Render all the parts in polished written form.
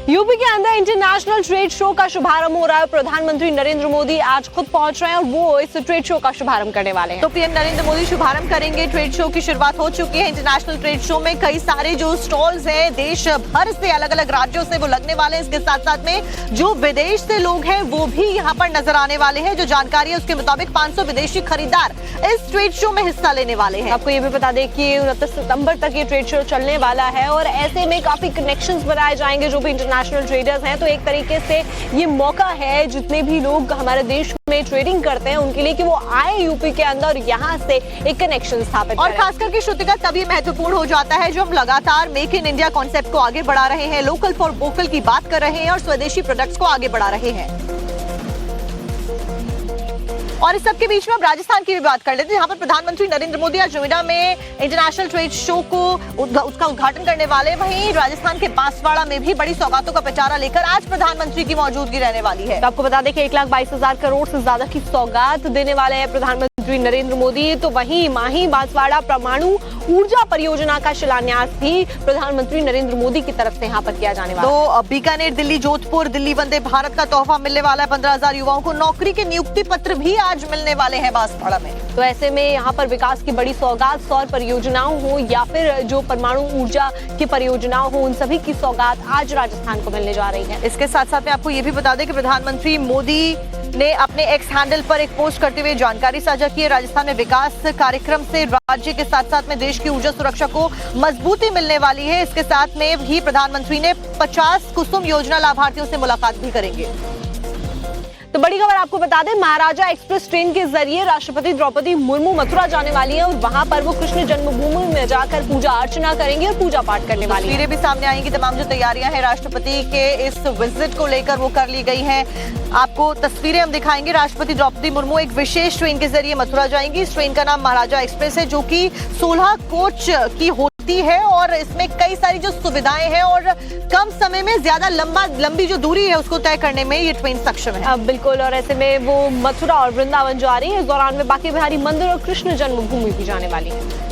UP के अंदर international trade show का शुभारंभ हो रहा है। प्रधानमंत्री नरेंद्र मोदी आज खुद पहुंच रहे हैं और वो इस ट्रेड शो का शुभारंभ करने वाले हैं। तो पीएम नरेंद्र मोदी शुभारंभ करेंगे। ट्रेड शो की शुरुआत हो चुकी है। इंटरनेशनल ट्रेड शो में कई सारे जो स्टॉल्स हैं देश भर से, अलग अलग राज्यों से वो लगने वाले हैं। इसके साथ साथ में जो विदेश से लोग हैं वो भी यहाँ पर नजर आने वाले हैं। जो जानकारी है उसके मुताबिक 500 विदेशी खरीदार इस ट्रेड शो में हिस्सा लेने वाले हैं। आपको ये भी बता दें कि 29 सितंबर तक ये ट्रेड शो चलने वाला है और ऐसे में काफी कनेक्शंस बनाए जाएंगे जो भी इंटरनेशनल ट्रेडर्स हैं। तो एक तरीके से ये मौका है जितने भी लोग हमारे देश में ट्रेडिंग करते हैं उनके लिए कि वो आए यूपी के अंदर और यहाँ से एक कनेक्शन स्थापित और खास करके श्रुतिका तब ये महत्वपूर्ण हो जाता है जो हम लगातार मेक इन इंडिया कॉन्सेप्ट को आगे बढ़ा रहे हैं, लोकल फॉर वोकल की बात कर रहे हैं और स्वदेशी प्रोडक्ट्स को आगे बढ़ा रहे हैं। और इस सब के बीच में अब राजस्थान की भी बात कर लेते हैं, जहां पर प्रधानमंत्री नरेंद्र मोदी आज नोएडा में इंटरनेशनल ट्रेड शो को उसका उद्घाटन करने वाले। वहीं राजस्थान के बांसवाड़ा में भी बड़ी सौगातों का पिटारा लेकर आज प्रधानमंत्री की मौजूदगी रहने वाली है। तो आपको बता दें कि 1,22,000 करोड़ से ज्यादा की सौगात देने वाले हैं प्रधानमंत्री नरेंद्र मोदी। तो वहीं माही बांसवाड़ा परमाणु ऊर्जा परियोजना का शिलान्यास भी प्रधानमंत्री नरेंद्र मोदी की तरफ से यहाँ पर किया जाने वाला है। तो बीकानेर दिल्ली जोधपुर दिल्ली वंदे भारत का तोहफा मिलने वाला है। 15,000 युवाओं को नौकरी के नियुक्ति पत्र भी आज मिलने वाले हैं बांसवाड़ा में। तो ऐसे में यहाँ पर विकास की बड़ी सौगात, सौर परियोजनाओं हो या फिर जो परमाणु ऊर्जा की परियोजनाओं हो, उन सभी की सौगात आज राजस्थान को मिलने जा रही है। इसके साथ साथ में आपको ये भी बता दें कि प्रधानमंत्री मोदी ने अपने एक्स हैंडल पर एक पोस्ट करते हुए जानकारी साझा की है। राजस्थान में विकास कार्यक्रम से राज्य के साथ साथ में देश की ऊर्जा सुरक्षा को मजबूती मिलने वाली है। इसके साथ में भी प्रधानमंत्री ने 50 कुसुम योजना लाभार्थियों से मुलाकात भी करेंगे। तो बड़ी खबर आपको बता दें, महाराजा एक्सप्रेस ट्रेन के जरिए राष्ट्रपति द्रौपदी मुर्मू मथुरा जाने वाली है और वहां पर वो कृष्ण जन्मभूमि में जाकर पूजा अर्चना करेंगे और पूजा पाठ करने वाली है। तस्वीरें भी सामने आएंगी। तमाम जो तैयारियां हैं राष्ट्रपति के इस विजिट को लेकर वो कर ली गई हैं। आपको तस्वीरें हम दिखाएंगे। राष्ट्रपति द्रौपदी मुर्मू एक विशेष ट्रेन के जरिए मथुरा जाएंगी। इस ट्रेन का नाम महाराजा एक्सप्रेस है जो कि 16 कोच की होती है और इसमें कई सारी जो सुविधाएं हैं और कम समय में ज्यादा लंबी जो दूरी है उसको तय करने में ये ट्रेन सक्षम है। बिल्कुल, और ऐसे में वो मथुरा और वृंदावन जा रही है। इस दौरान में बाकी बिहारी मंदिर और कृष्ण जन्मभूमि भी जाने वाली है।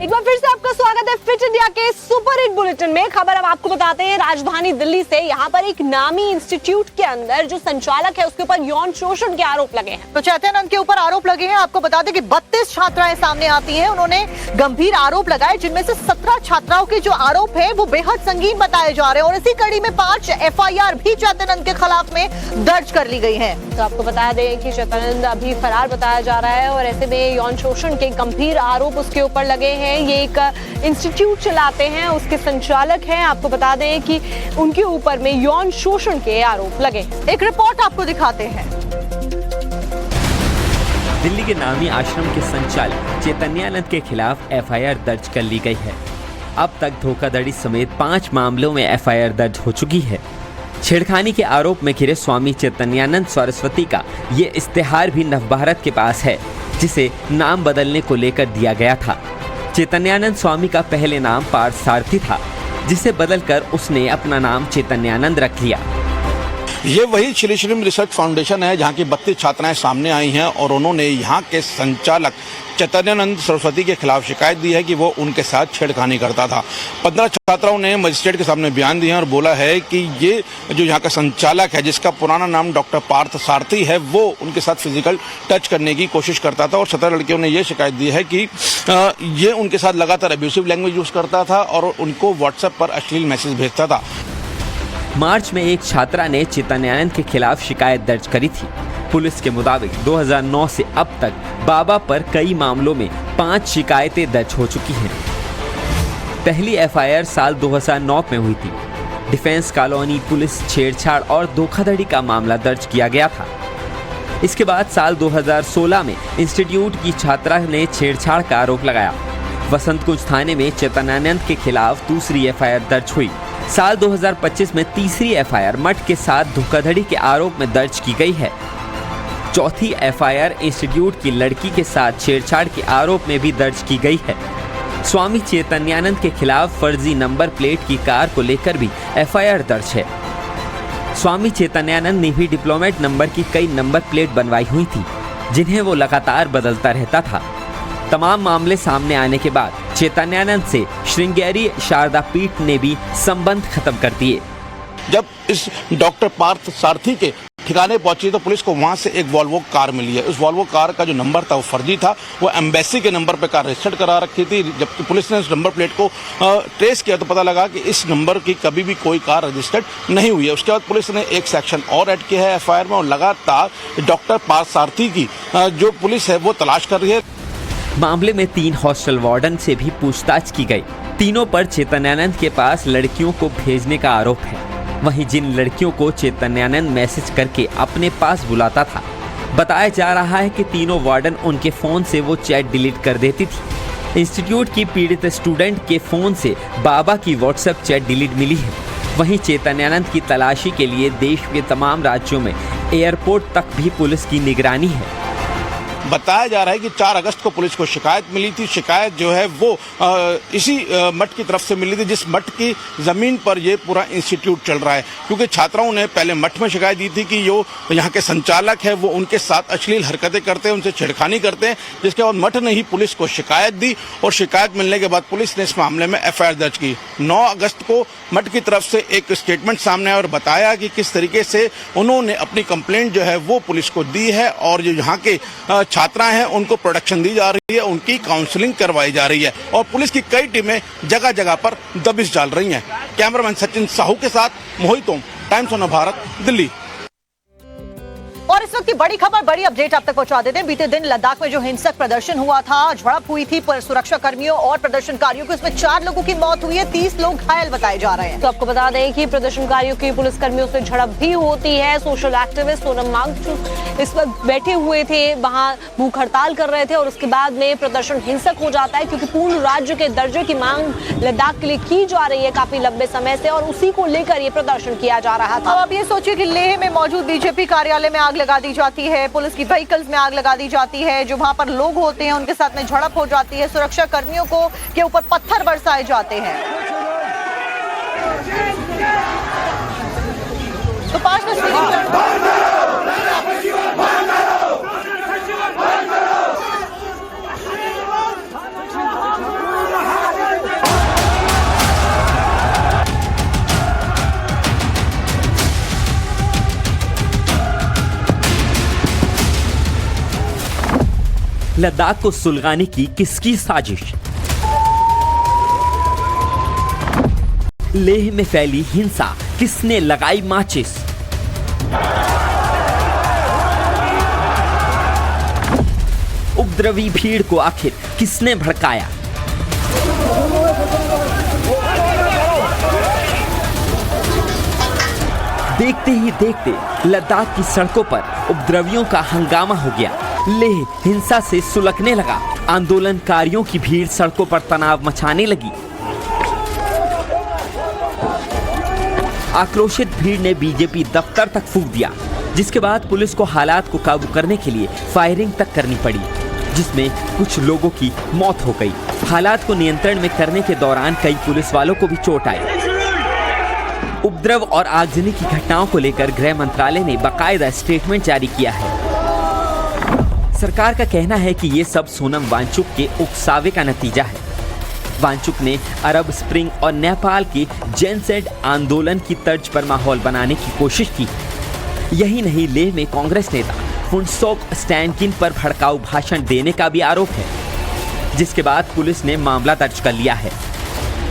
एक बार फिर से आपका स्वागत है फिट इंडिया के सुपर हिट बुलेटिन में। खबर अब आपको बताते हैं राजधानी दिल्ली से। यहाँ पर एक नामी इंस्टीट्यूट के अंदर जो संचालक है उसके ऊपर यौन शोषण के आरोप लगे हैं। तो चैतन्य के ऊपर आरोप लगे हैं। आपको बता दें कि 32 छात्राएं सामने आती हैं। उन्होंने गंभीर आरोप लगाए जिनमें से 17 छात्राओं के जो आरोप है वो बेहद संगीन बताए जा रहे हैं और इसी कड़ी में 5 FIR भी चैतन्य के खिलाफ में दर्ज कर ली गई है। तो आपको बता दें कि चैतन्य अभी फरार बताया जा रहा है और ऐसे में यौन शोषण के गंभीर आरोप उसके ऊपर लगे हैं। ये एक इंस्टीट्यूट चलाते हैं, उसके संचालक हैं। आपको बता दें कि उनके ऊपर में यौन शोषण के आरोप लगे। एक रिपोर्ट आपको दिखाते हैं। दिल्ली के नामी आश्रम के संचालक चैतन्यानंद के खिलाफ FIR दर्ज कर ली गई है। अब तक धोखाधड़ी समेत 5 मामलों में FIR दर्ज हो चुकी है। छेड़खानी के आरोप में घिरे स्वामी चैतन्यानंद सरस्वती का ये इश्तेहार भी नवभारत के पास है जिसे नाम बदलने को लेकर दिया गया था। चैतन्यानंद स्वामी का पहले नाम पार्थ सारथी था जिसे बदलकर उसने अपना नाम चैतन्यानंद रख लिया। ये वही श्री श्रीम रिसर्च फाउंडेशन है जहाँ की 32 छात्राएं सामने आई हैं और उन्होंने यहाँ के संचालक चैतन्यानंद सरस्वती के खिलाफ शिकायत दी है कि वो उनके साथ छेड़खानी करता था। 15 छात्राओं ने मजिस्ट्रेट के सामने बयान दिए और बोला है कि ये जो यहाँ का संचालक है जिसका पुराना नाम डॉक्टर पार्थ सारथी है वो उनके साथ फिजिकल टच करने की कोशिश करता था और 17 लड़कियों ने ये शिकायत दी है कि ये उनके साथ लगातार एब्यूसिव लैंग्वेज यूज करता था और उनको व्हाट्सएप पर अश्लील मैसेज भेजता था। मार्च में एक छात्रा ने चैतन्यानंद के खिलाफ शिकायत दर्ज करी थी। पुलिस के मुताबिक 2009 से अब तक बाबा पर कई मामलों में 5 शिकायतें दर्ज हो चुकी हैं। पहली FIR साल 2009 में हुई थी। डिफेंस कॉलोनी पुलिस छेड़छाड़ और धोखाधड़ी का मामला दर्ज किया गया था। इसके बाद साल 2016 में इंस्टीट्यूट की छात्रा ने छेड़छाड़ का आरोप लगाया। वसंत कुंज थाने में चैतन्यानंद के खिलाफ दूसरी FIR दर्ज हुई। साल 2025 में तीसरी FIR मठ के साथ धोखाधड़ी के आरोप में दर्ज की गई है। चौथी FIR इंस्टीट्यूट की लड़की के साथ छेड़छाड़ के आरोप में भी दर्ज की गई है। स्वामी चैतन्यानंद के खिलाफ फर्जी नंबर प्लेट की कार को लेकर भी FIR दर्ज है। स्वामी चैतन्यानंद ने भी डिप्लोमेट नंबर की कई नंबर प्लेट बनवाई हुई थी, जिन्हें वो लगातार बदलता रहता था। तमाम मामले सामने आने के बाद चैतन्यानंद से श्रृंगेरी शारदा पीठ ने भी संबंध खत्म कर दिए। जब इस डॉक्टर पार्थ सारथी के ठिकाने पहुंची तो पुलिस को वहां से एक वॉल्वो कार मिली है। उस वॉल्वो कार का जो नंबर था वो फर्जी था, वो एम्बेसी के नंबर पे कार रजिस्टर्ड करा रखी थी। जब पुलिस ने उस नंबर प्लेट को ट्रेस किया तो पता लगा कि इस नंबर की कभी भी कोई कार रजिस्टर्ड नहीं हुई है। उसके बाद पुलिस ने एक सेक्शन और ऐड किया है एफआईआर में और लगातार डॉक्टर पार्थ सारथी की जो पुलिस है वो तलाश कर रही है। मामले में 3 हॉस्टल वार्डन से भी पूछताछ की गई। तीनों पर चैतन्यानंद के पास लड़कियों को भेजने का आरोप है। वहीं जिन लड़कियों को चैतन्यानंद मैसेज करके अपने पास बुलाता था, बताया जा रहा है कि तीनों वार्डन उनके फोन से वो चैट डिलीट कर देती थी। इंस्टीट्यूट की पीड़ित स्टूडेंट के फोन से बाबा की व्हाट्सएप चैट डिलीट मिली है। वहीं चैतन्यानंद की तलाशी के लिए देश के तमाम राज्यों में एयरपोर्ट तक भी पुलिस की निगरानी है। बताया जा रहा है कि 4 अगस्त को पुलिस को शिकायत मिली थी। शिकायत जो है वो इसी मठ की तरफ से मिली थी जिस मठ की ज़मीन पर ये पूरा इंस्टीट्यूट चल रहा है, क्योंकि छात्राओं ने पहले मठ में शिकायत दी थी कि जो यहाँ के संचालक है वो उनके साथ अश्लील हरकतें करते हैं, उनसे छेड़खानी करते हैं। जिसके बाद मठ ने ही पुलिस को शिकायत दी और शिकायत मिलने के बाद पुलिस ने इस मामले में एफआईआर दर्ज की। 9 अगस्त को मठ की तरफ से एक स्टेटमेंट सामने आया और बताया कि किस तरीके से उन्होंने अपनी कंप्लेंट जो है वो पुलिस को दी है और जो यहाँ के छात्रा हैं उनको प्रोटेक्शन दी जा रही है, उनकी काउंसलिंग करवाई जा रही है और पुलिस की कई टीमें जगह जगह पर दबिश डाल रही हैं। कैमरामैन सचिन साहू के साथ मोहित ओम, टाइम्स ऑफ भारत, दिल्ली। और इस वक्त की बड़ी खबर, बड़ी अपडेट आप तक पहुंचा देते हैं। बीते दिन लद्दाख में जो हिंसक प्रदर्शन हुआ था, झड़प हुई थी सुरक्षा कर्मियों और प्रदर्शनकारियों की, उसमें 4 लोगों की मौत हुई है, 30 लोग घायल बताए जा रहे हैं। तो आपको बता दें कि प्रदर्शनकारियों की पुलिस कर्मियों से झड़प भी होती है। सोशल एक्टिविस्ट सोनम वांगचुक इस वक्त बैठे हुए थे, वहां भूख हड़ताल कर रहे थे और उसके बाद में प्रदर्शन हिंसक हो जाता है, क्योंकि पूर्ण राज्य के दर्जे की मांग लद्दाख के लिए की जा रही है काफी लंबे समय से और उसी को लेकर ये प्रदर्शन किया जा रहा था। अब आप ये सोचिए कि लेह में मौजूद बीजेपी कार्यालय में आग लगा दी जाती है, पुलिस की व्हीकल्स में आग लगा दी जाती है, जो वहां पर लोग होते हैं उनके साथ में झड़प हो जाती है, सुरक्षा कर्मियों को के ऊपर पत्थर बरसाए जाते हैं। तो 5 लद्दाख को सुलगाने की किसकी साजिश? लेह में फैली हिंसा, किसने लगाई माचिस? उपद्रवी भीड़ को आखिर किसने भड़काया? देखते ही देखते लद्दाख की सड़कों पर उपद्रवियों का हंगामा हो गया। लेह हिंसा से सुलगने लगा। आंदोलनकारियों की भीड़ सड़कों पर तनाव मचाने लगी। आक्रोशित भीड़ ने बीजेपी दफ्तर तक फूंक दिया, जिसके बाद पुलिस को हालात को काबू करने के लिए फायरिंग तक करनी पड़ी, जिसमें कुछ लोगों की मौत हो गई। हालात को नियंत्रण में करने के दौरान कई पुलिस वालों को भी चोट आई। उपद्रव और आगजनी की घटनाओं को लेकर गृह मंत्रालय ने बाकायदा स्टेटमेंट जारी किया है। सरकार का कहना है कि ये सब सोनम वांगचुक के उकसावे का नतीजा है। वांगचुक ने अरब स्प्रिंग और नेपाल के जेनसेड आंदोलन की तर्ज पर माहौल बनाने की कोशिश की। यही नहीं, लेह में कांग्रेस नेता फुनसोक स्टैनकिन पर भड़काऊ भाषण देने का भी आरोप है, जिसके बाद पुलिस ने मामला दर्ज कर लिया है।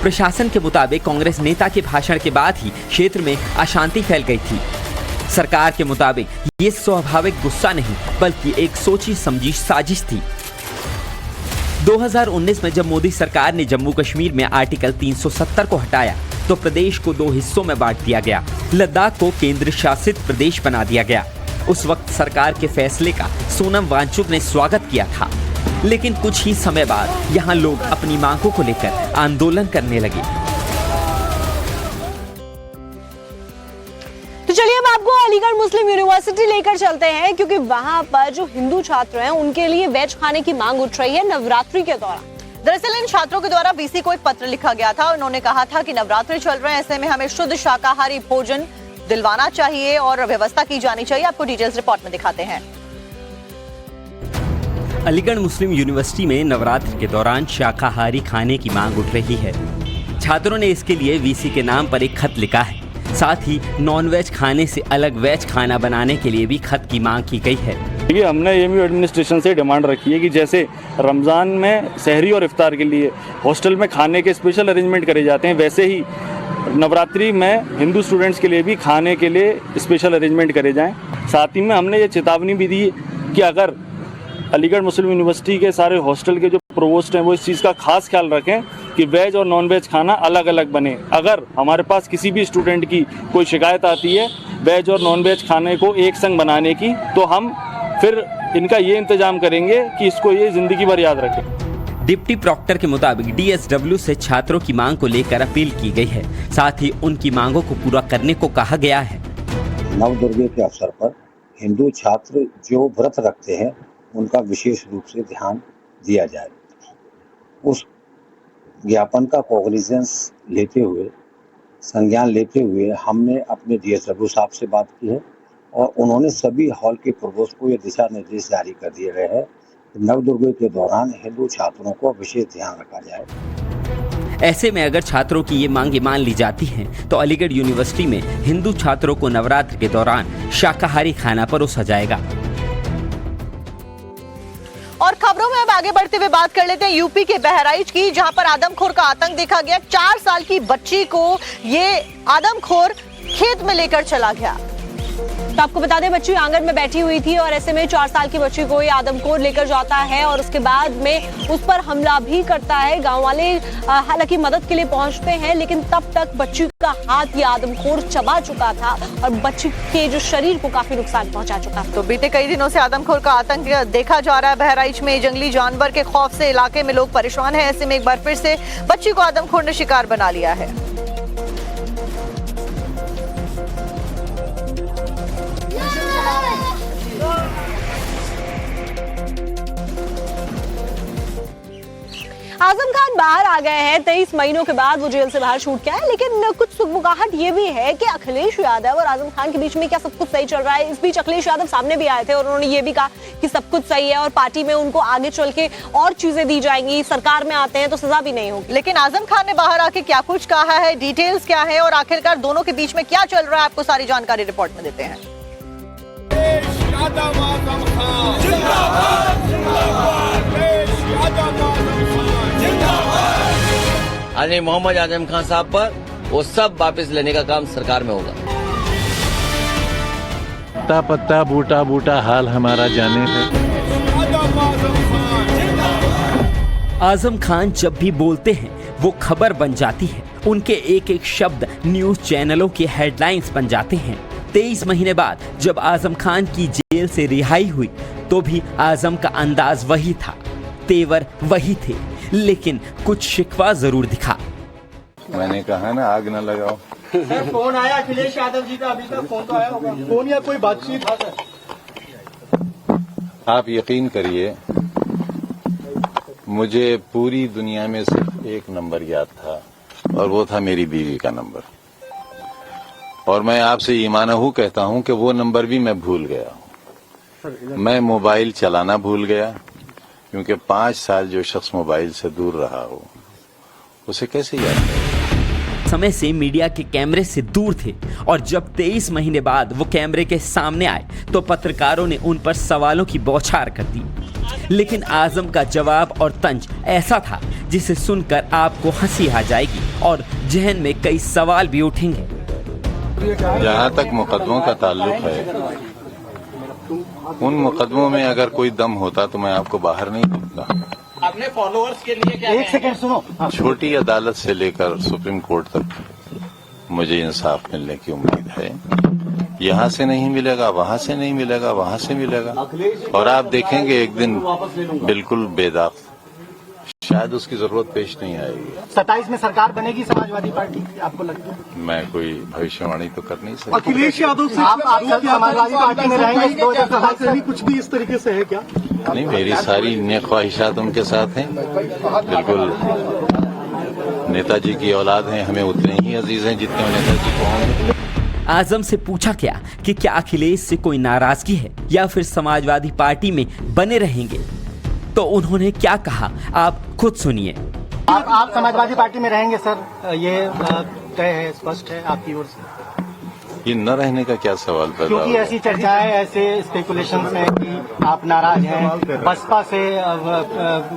प्रशासन के मुताबिक कांग्रेस नेता के भाषण के बाद ही क्षेत्र में अशांति फैल गई थी। सरकार के मुताबिक ये स्वाभाविक गुस्सा नहीं, बल्कि एक सोची समझी साजिश थी। 2019 में जब मोदी सरकार ने जम्मू कश्मीर में आर्टिकल 370 को हटाया तो प्रदेश को 2 हिस्सों में बांट दिया गया। लद्दाख को केंद्र शासित प्रदेश बना दिया गया। उस वक्त सरकार के फैसले का सोनम वांगचुक ने स्वागत किया था, लेकिन कुछ ही समय बाद यहाँ लोग अपनी मांगों को लेकर आंदोलन करने लगे। तो चलिए अब आपको अलीगढ़ मुस्लिम यूनिवर्सिटी लेकर चलते हैं, क्योंकि वहां पर जो हिंदू छात्र हैं उनके लिए वेज खाने की मांग उठ रही है नवरात्रि के दौरान। दरअसल इन छात्रों के द्वारा वीसी को एक पत्र लिखा गया था। उन्होंने कहा था कि नवरात्रि चल रहे हैं, ऐसे में हमें शुद्ध शाकाहारी भोजन दिलवाना चाहिए और व्यवस्था की जानी चाहिए। आपको डिटेल्स रिपोर्ट में दिखाते हैं। अलीगढ़ मुस्लिम यूनिवर्सिटी में नवरात्र के दौरान शाकाहारी खाने की मांग उठ रही है। छात्रों ने इसके लिए वीसी के नाम पर एक खत लिखा है। साथ ही नॉन वेज खाने से अलग वेज खाना बनाने के लिए भी खत की मांग की गई है। देखिए, हमने एएमयू एडमिनिस्ट्रेशन से डिमांड रखी है कि जैसे रमज़ान में सहरी और इफ्तार के लिए हॉस्टल में खाने के स्पेशल अरेंजमेंट करे जाते हैं, वैसे ही नवरात्रि में हिंदू स्टूडेंट्स के लिए भी खाने के लिए स्पेशल अरेंजमेंट करे जाएं। साथ ही में हमने ये चेतावनी भी दी कि अगर अलीगढ़ मुस्लिम यूनिवर्सिटी के सारे हॉस्टल के जो प्रोवोस्ट हैं वो इस चीज़ का खास ख्याल रखें कि वेज और नॉन वेज खाना अलग अलग बने। अगर हमारे पास किसी भी स्टूडेंट की कोई शिकायत आती है वेज और नॉन वेज खाने को एक संग बनाने की, तो हम फिर इनका ये इंतजाम करेंगे कि इसको ये ज़िंदगी भर याद रखें। डिप्टी प्रॉक्टर के मुताबिक डीएसडब्ल्यू से छात्रों की मांग को लेकर अपील की गई है। साथ ही उनकी मांगों को पूरा करने को कहा गया है। नवदुर्गे के अवसर पर हिंदू छात्र जो व्रत रखते हैं उनका विशेष रूप से ध्यान दिया जाए। उस ज्ञापन का कॉग्निजेंस लेते हुए, संज्ञान लेते हुए हमने अपने डीएसडब्ल्यू साहब से बात की है और उन्होंने सभी हॉल के प्रोवोस्ट को ये दिशा निर्देश जारी कर दिए गए हैं कि नवदुर्गे के दौरान हिंदू छात्रों को विशेष ध्यान रखा जाए। ऐसे में अगर छात्रों की ये मांगे मान ली जाती हैं, तो अलीगढ़ यूनिवर्सिटी में हिंदू छात्रों को नवरात्र के दौरान शाकाहारी खाना परोसा जाएगा। और खबरों में अब आगे बढ़ते हुए बात कर लेते हैं यूपी के बहराइच की, जहां पर आदमखोर का आतंक देखा गया। 4 साल की बच्ची को ये आदमखोर खेत में लेकर चला गया। तो आपको बता दें, बच्ची आंगन में बैठी हुई थी और ऐसे में 4 साल की बच्ची को ये आदमखोर लेकर जाता है और उसके बाद में उस पर हमला भी करता है। गांव वाले हालांकि मदद के लिए पहुंचते हैं, लेकिन तब तक बच्ची का हाथ ये आदमखोर चबा चुका था और बच्ची के जो शरीर को काफी नुकसान पहुंचा चुका था। तो बीते कई दिनों से आदमखोर का आतंक देखा जा रहा है बहराइच में। जंगली जानवर के खौफ से इलाके में लोग परेशान हैं। ऐसे में एक बार फिर से बच्ची को आदमखोर ने शिकार बना लिया है। आजम खान बाहर आ गए हैं। 23 महीनों के बाद वो जेल से बाहर छूट के आए, लेकिन कुछ सुगबुगाहट ये भी है कि अखिलेश यादव और आजम खान के बीच में क्या सब कुछ सही चल रहा है। इस बीच अखिलेश यादव सामने भी आए थे और उन्होंने ये भी कहा कि सब कुछ सही है और पार्टी में उनको आगे चल के और चीजें दी जाएंगी, सरकार में आते हैं तो सजा भी नहीं होगी। लेकिन आजम खान ने बाहर आके क्या कुछ कहा है, डिटेल्स क्या है और आखिरकार दोनों के बीच में क्या चल रहा है, आपको सारी जानकारी रिपोर्ट में देते हैं। आदमी मोहम्मद आजम खान साहब पर वो सब वापस लेने का काम सरकार में होगा। पत्ता पत्ता बूटा बूटा हाल हमारा जाने है। आजम खान जब भी बोलते हैं वो खबर बन जाती है। उनके एक एक शब्द न्यूज चैनलों के हेडलाइंस बन जाते हैं। 23 महीने बाद जब आजम खान की जेल से रिहाई हुई तो भी आजम का अंदाज वही था, तेवर वही थे, लेकिन कुछ शिकवा जरूर दिखा। मैंने कहा ना आग न लगाओ। सर फोन आया अखिलेश यादव जी का, अभी तक फोन तो आया होगा, फोन या कोई बातचीत? हाँ सर। आप यकीन करिए मुझे पूरी दुनिया में सिर्फ एक नंबर याद था और वो था मेरी बीवी का नंबर। और मैं आपसे ईमानहू कहता हूं कि वो नंबर भी मैं भूल गया हूं। मैं मोबाइल चलाना भूल गया, क्योंकि 5 साल जो शख्स मोबाइल से दूर रहा हो उसे कैसे याद करें। समय से मीडिया के कैमरे से दूर थे और जब 23 महीने बाद वो कैमरे के सामने आए तो पत्रकारों ने उन पर सवालों की बौछार कर दी। लेकिन आजम का जवाब और तंज ऐसा था जिसे सुनकर आपको हंसी आ जाएगी और जहन में कई सवाल भी उठेंगे। जहाँ तक मुकदमों का ताल्लुक है, उन मुकदमों में अगर कोई दम होता तो मैं आपको बाहर नहीं दूंगा। अपने फॉलोअर्स के लिए क्या? एक सेकंड सुनो। छोटी अदालत से लेकर सुप्रीम कोर्ट तक मुझे इंसाफ मिलने की उम्मीद है। यहाँ से नहीं मिलेगा, वहाँ से नहीं मिलेगा, वहाँ से मिलेगा, और आप देखेंगे एक दिन बिल्कुल बेदाग, शायद उसकी जरूरत पेश नहीं आएगी। 27 में सरकार बनेगी समाजवादी पार्टी की, आपको लगता है? मैं कोई भविष्यवाणी तो कर नहीं सकता। अखिलेश यादव से आप समाजवादी पार्टी में रहेंगे 2027 से भी, कुछ भी इस तरीके से है क्या? नहीं, मेरी सारी नेक ख्वाहिशात उनके साथ हैं। बिल्कुल नेताजी की औलाद हैं, हमें उतने ही अजीज हैं जितने नेताजी को होंगे। आजम से पूछा गया कि क्या अखिलेश से कोई नाराजगी है या फिर समाजवादी पार्टी में बने रहेंगे, तो उन्होंने क्या कहा आप खुद सुनिए। आप समाजवादी पार्टी में रहेंगे सर, ये तय है, स्पष्ट है आपकी ओर से? ये न रहने का क्या सवाल पैदा क्योंकि हुआ? ऐसी चर्चाएं, ऐसे स्पेकुलेशन हैं कि आप नाराज हैं, बसपा से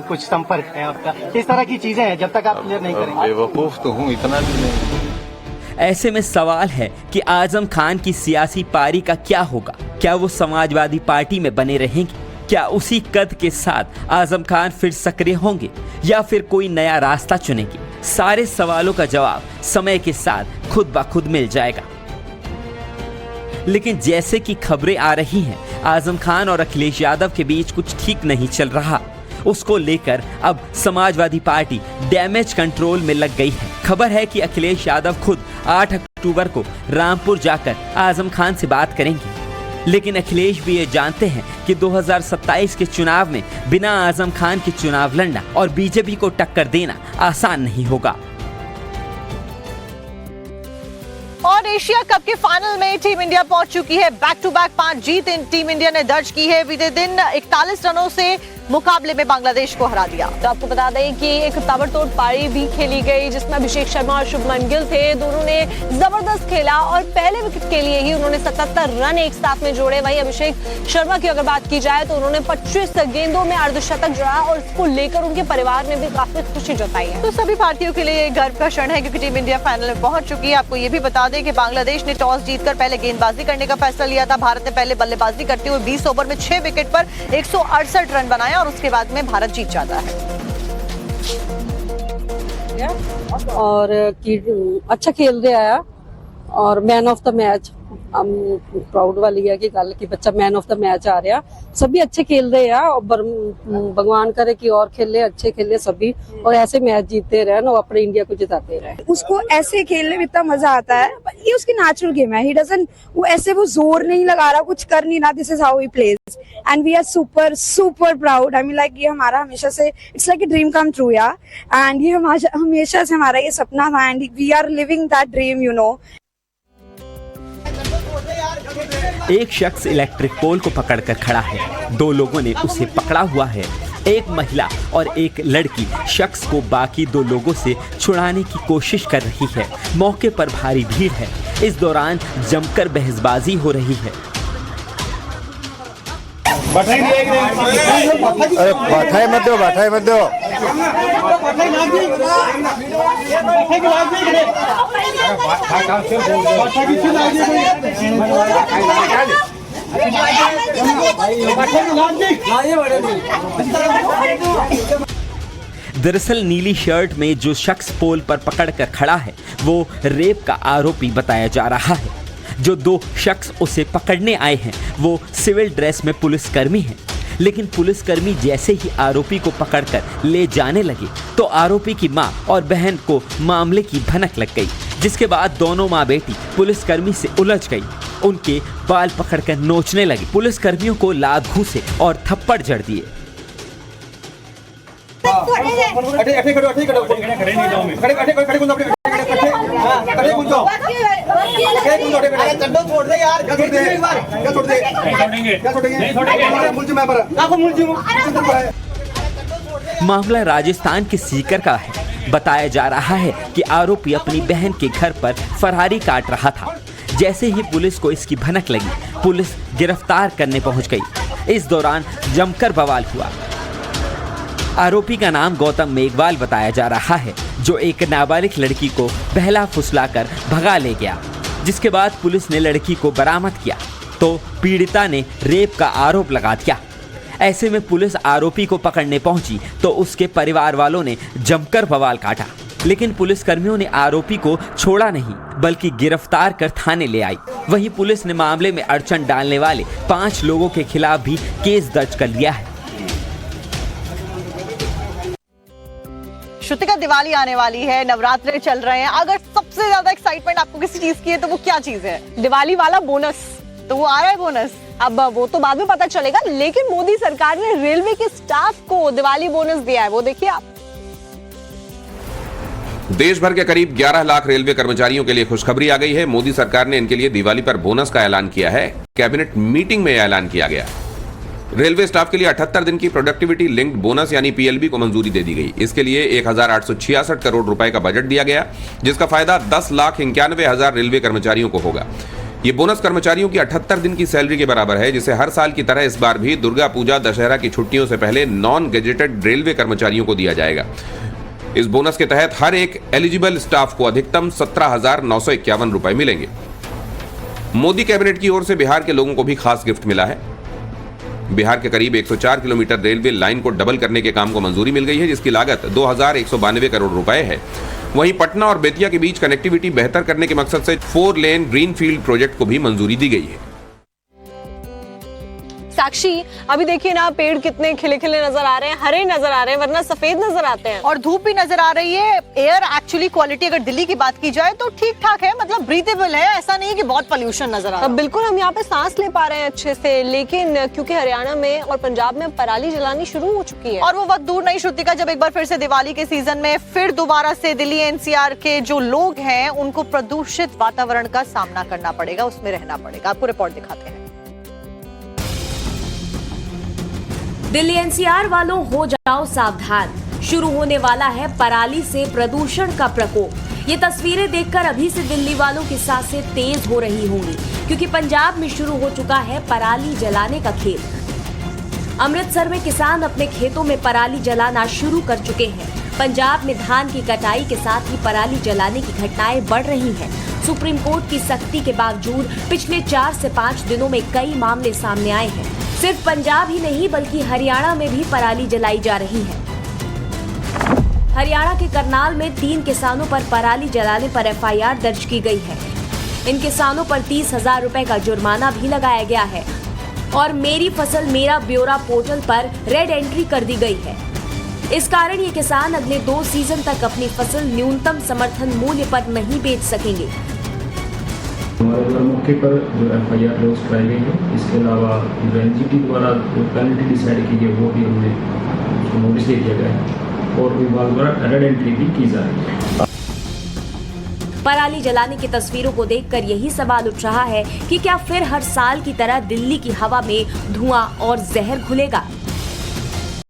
कुछ संपर्क है आपका, इस तरह की चीजें हैं, जब तक आप क्लियर नहीं करेंगे। बेवकूफ तो हूँ, इतना भी नहीं। ऐसे में सवाल है कि आजम खान की सियासी पारी का क्या होगा? क्या वो समाजवादी पार्टी में बने रहेंगे? क्या उसी कद के साथ आजम खान फिर सक्रिय होंगे या फिर कोई नया रास्ता चुनेंगे? सारे सवालों का जवाब समय के साथ खुद ब खुद मिल जाएगा। लेकिन जैसे कि खबरें आ रही हैं, आजम खान और अखिलेश यादव के बीच कुछ ठीक नहीं चल रहा। उसको लेकर अब समाजवादी पार्टी डैमेज कंट्रोल में लग गई है। खबर है कि अखिलेश यादव खुद 8 अक्टूबर को रामपुर जाकर आजम खान से बात करेंगे। लेकिन अखिलेश भी ये जानते हैं कि 2027 के चुनाव में बिना आजम खान के चुनाव लड़ना और बीजेपी को टक्कर देना आसान नहीं होगा। और एशिया कप के फाइनल में टीम इंडिया पहुंच चुकी है। बैक टू बैक 5 जीत टीम इंडिया ने दर्ज की है। बीते दिन 41 रनों से मुकाबले में बांग्लादेश को हरा दिया। तो आपको बता दें कि एक ताबड़तोड़ पारी भी खेली गई, जिसमें अभिषेक शर्मा और शुभमन गिल थे। दोनों ने जबरदस्त खेला और पहले विकेट के लिए ही उन्होंने 77 रन एक साथ में जोड़े। वहीं अभिषेक शर्मा की अगर बात की जाए तो उन्होंने 25 गेंदों में अर्धशतक जड़ा और इसको लेकर उनके परिवार ने भी काफी खुशी जताई है। तो सभी भारतीयों के लिए गर्व का क्षण है, क्योंकि टीम इंडिया फाइनल में पहुंच चुकी है। आपको ये भी बता दें कि बांग्लादेश ने टॉस जीतकर पहले गेंदबाजी करने का फैसला लिया था। भारत ने पहले बल्लेबाजी करते हुए 20 ओवर में 6 विकेट पर 168 रन बनाया और उसके बाद में भारत जीत जाता है। और अच्छा खेल रहा है और man of the match proud वाली है कि गल कि बच्चा मैन ऑफ द मैच आ रहा। सभी अच्छे खेल रहे हैं और भगवान करे कि और खेले, अच्छे खेले सभी और ऐसे मैच जीतते रहे और अपने इंडिया को जिताते रहे। उसको ऐसे खेलने में इतना मजा आता है, ये उसकी नेचुरल गेम है। ही डजंट वो जोर नहीं लगा रहा, कुछ कर नहीं रहा। This is how he plays and we are super super proud. I mean like ये हमारा हमेशा से it's like a dream come true यार, एंड ये हमेशा से हमारा ये सपना था and we are living that dream, you know. एक शख्स इलेक्ट्रिक पोल को पकड़कर खड़ा है। 2 लोगों ने उसे पकड़ा हुआ है। एक महिला और एक लड़की शख्स को बाकी 2 लोगों से छुड़ाने की कोशिश कर रही है। मौके पर भारी भीड़ है। इस दौरान जमकर बहसबाजी हो रही है। बैठाई मत दो। दरअसल नीली शर्ट में जो शख्स पोल पर पकड़कर खड़ा है वो रेप का आरोपी बताया जा रहा है। जो 2 शख्स उसे पकड़ने आए हैं वो सिविल ड्रेस में पुलिसकर्मी हैं। लेकिन पुलिसकर्मी जैसे ही आरोपी को पकड़कर ले जाने लगे तो आरोपी की मां और बहन को मामले की भनक लग गई, जिसके बाद दोनों मां बेटी पुलिसकर्मी से उलझ गई। उनके बाल पकड़कर नोचने लगे। पुलिसकर्मियों को लात घूंसे और थप्पड़ जड़ दिए। मामला राजस्थान के सीकर का है। बताया जा रहा है कि आरोपी अपनी बहन के घर पर फरारी काट रहा था। जैसे ही पुलिस को इसकी भनक लगी, पुलिस गिरफ्तार करने पहुंच गई। इस दौरान जमकर बवाल हुआ। आरोपी का नाम गौतम मेघवाल बताया जा रहा है, जो एक नाबालिग लड़की को बहला फुसलाकर भगा ले गया। जिसके बाद पुलिस ने लड़की को बरामद किया तो पीड़िता ने रेप का आरोप लगा दिया। ऐसे में पुलिस आरोपी को पकड़ने पहुंची तो उसके परिवार वालों ने जमकर बवाल काटा। लेकिन पुलिसकर्मियों ने आरोपी को छोड़ा नहीं, बल्कि गिरफ्तार कर थाने ले आई। वहीं पुलिस ने मामले में अड़चन डालने वाले 5 लोगों के खिलाफ भी केस दर्ज कर लिया है। श्रुतिका, दिवाली आने वाली है, नवरात्रे चल रहे हैं। अगर सबसे ज्यादा एक्साइटमेंट आपको किसी चीज की है तो वो क्या चीज है? दिवाली वाला बोनस। तो वो आ रहा है बोनस? अब वो तो बाद में पता चलेगा, लेकिन मोदी सरकार ने रेलवे के स्टाफ को दिवाली बोनस दिया है। वो देखिए आप। देश भर के करीब 11 लाख रेलवे कर्मचारियों के लिए खुशखबरी आ गई है। मोदी सरकार ने इनके लिए दिवाली पर बोनस का ऐलान किया है। कैबिनेट मीटिंग में ऐलान किया गया। रेलवे स्टाफ के लिए 78 दिन की प्रोडक्टिविटी लिंक्ड बोनस यानी पीएलबी को मंजूरी दे दी गई। इसके लिए 1866 करोड़ रुपए का बजट दिया गया, जिसका फायदा 10,91,000 रेलवे कर्मचारियों को होगा। ये बोनस कर्मचारियों की 78 दिन की सैलरी के बराबर है, जिसे हर साल की तरह इस बार भी दुर्गा पूजा, दशहरा की छुट्टियों से पहले नॉन गेजेटेड रेलवे कर्मचारियों को दिया जाएगा। इस बोनस के तहत हर एक एलिजिबल स्टाफ को अधिकतम 17,951 रुपए मिलेंगे। मोदी कैबिनेट की ओर से बिहार के लोगों को भी खास गिफ्ट मिला है। बिहार के करीब 104 किलोमीटर रेलवे लाइन को डबल करने के काम को मंजूरी मिल गई है, जिसकी लागत 2,192 करोड़ रुपए है। वहीं पटना और बेतिया के बीच कनेक्टिविटी बेहतर करने के मकसद से 4 लेन ग्रीनफील्ड प्रोजेक्ट को भी मंजूरी दी गई है। साक्षी, अभी देखिए ना, पेड़ कितने खिले खिले नजर आ रहे हैं, हरे नजर आ रहे हैं, वरना सफेद नजर आते हैं और धूप भी नजर आ रही है। एयर एक्चुअली क्वालिटी अगर दिल्ली की बात की जाए तो ठीक ठाक है, मतलब ब्रीथेबल है, ऐसा नहीं है कि बहुत पोल्यूशन नजर आ रहा है। बिल्कुल, हम यहाँ पे सांस ले पा रहे हैं अच्छे से, लेकिन क्योंकि हरियाणा में और पंजाब में पराली जलानी शुरू हो चुकी है और वो वक्त दूर नहीं श्रुतिका, जब एक बार फिर से दिवाली के सीजन में फिर दोबारा से दिल्ली एनसीआर के जो लोग हैं उनको प्रदूषित वातावरण का सामना करना पड़ेगा, उसमें रहना पड़ेगा। आपको रिपोर्ट दिखाते हैं। दिल्ली एनसीआर वालों, हो जाओ सावधान, शुरू होने वाला है पराली से प्रदूषण का प्रकोप। ये तस्वीरें देखकर अभी से दिल्ली वालों की सांसें तेज हो रही होंगी, क्योंकि पंजाब में शुरू हो चुका है पराली जलाने का खेल। अमृतसर में किसान अपने खेतों में पराली जलाना शुरू कर चुके हैं। पंजाब में धान की कटाई के साथ ही पराली जलाने की घटनाएं बढ़ रही हैं। सुप्रीम कोर्ट की सख्ती के बावजूद पिछले 4 से 5 दिनों में कई मामले सामने आए हैं। सिर्फ पंजाब ही नहीं बल्कि हरियाणा में भी पराली जलाई जा रही है। हरियाणा के करनाल में 3 किसानों पर पराली जलाने पर एफआईआर दर्ज की गई है। इन किसानों पर 30,000 रुपए का जुर्माना भी लगाया गया है और मेरी फसल मेरा ब्यौरा पोर्टल पर रेड एंट्री कर दी गई है। इस कारण ये किसान अगले 2 सीजन तक अपनी फसल न्यूनतम समर्थन मूल्य पर नहीं बेच सकेंगे। हमारे द्वारा मौके पर जो एफआईआर लॉन्च कराई गई है, इसके अलावा जो एनजीटी द्वारा जो पेनल्टी डिसाइड की गई वो भी हमें उसको नोटिस दे दिया गया है और विभाग द्वारा रेड एंट्री भी की जा रही है। पराली जलाने की तस्वीरों को देखकर यही सवाल उठ रहा है कि क्या फिर हर साल की तरह दिल्ली की हवा में धुआं और जहर घुलेगा।